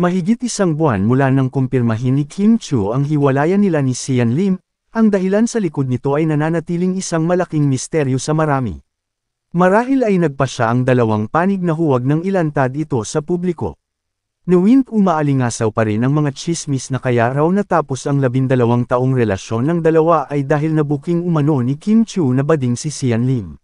Mahigit isang buwan mula nang kumpirmahin ni Kim Chu ang hiwalayan nila ni Sian Lim, ang dahilan sa likod nito ay nananatiling isang malaking misteryo sa marami. Marahil ay nagpa siya ang dalawang panig na huwag nang ilantad ito sa publiko. Nuwint umaalingasaw pa rin ang mga tsismis na kaya raw natapos ang 12 taong relasyon ng dalawa ay dahil nabuking umano ni Kim Chu na bading si Sian Lim.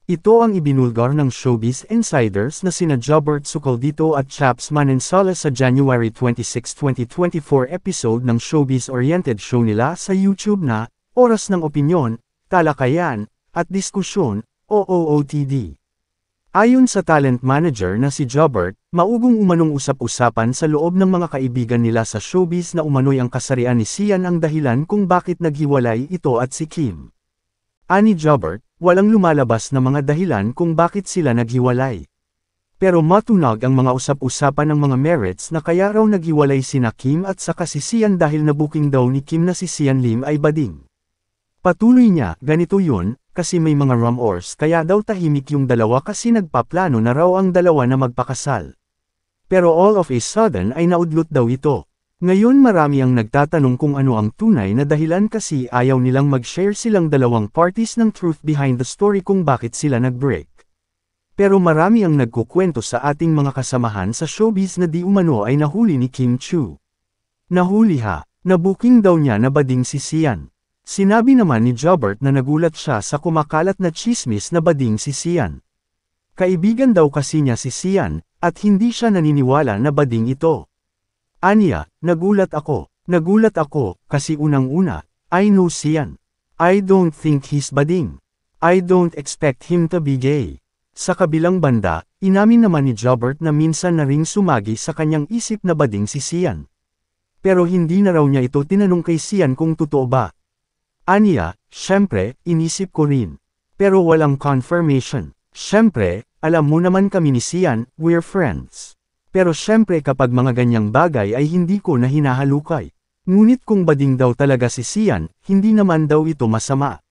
Ito ang ibinulgar ng showbiz insiders na sina Jobert Sucoldito at Chaps Manansala sa January 26, 2024 episode ng showbiz-oriented show nila sa YouTube na Oras ng Opinyon, Talakayan, at Diskusyon, OOTD. Ayon sa talent manager na si Jobert, maugong umanong usap-usapan sa loob ng mga kaibigan nila sa showbiz na umano'y ang kasarian ni Sian ang dahilan kung bakit naghiwalay ito at si Kim. Ani Jobert, walang lumalabas na mga dahilan kung bakit sila naghiwalay. Pero matunag ang mga usap-usapan ng mga merits na kaya raw naghiwalay sina Kim at saka si Sian dahil nabuking daw ni Kim na si Sian Lim ay bading. Patuloy niya, ganito yun, kasi may mga rumors kaya daw tahimik yung dalawa kasi nagpaplano na raw ang dalawa na magpakasal. Pero all of a sudden ay naudlot daw ito. Ngayon marami ang nagtatanong kung ano ang tunay na dahilan kasi ayaw nilang mag-share silang dalawang parties ng truth behind the story kung bakit sila nag-break. Pero marami ang nagkukwento sa ating mga kasamahan sa showbiz na di umano ay nahuli ni Kim Chu. Nahuli ha, nabuking daw niya na bading si Sian. Sinabi naman ni Jobert na nagulat siya sa kumakalat na chismis na bading si Sian. Kaibigan daw kasi niya si Sian, at hindi siya naniniwala na bading ito. Aniya, nagulat ako, kasi unang-una, I know Sian. I don't think he's bading. I don't expect him to be gay. Sa kabilang banda, inamin naman ni Jobert na minsan na ring sumagi sa kanyang isip na bading si Sian. Pero hindi na raw niya ito tinanong kay Sian kung totoo ba. Aniya, syempre, inisip ko rin. Pero walang confirmation. Syempre, alam mo naman kami ni Sian, we're friends. Pero syempre kapag mga ganyang bagay ay hindi ko na hinahalukay. Ngunit kung bading daw talaga si Sian, hindi naman daw ito masama.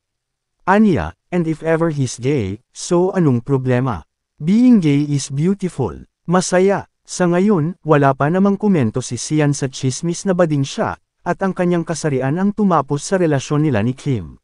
Aniya, and if ever he's gay, so anong problema? Being gay is beautiful. Masaya. Sa ngayon, wala pa namang komento si Sian sa chismis na bading siya, at ang kanyang kasarian ang tumapos sa relasyon nila ni Kim.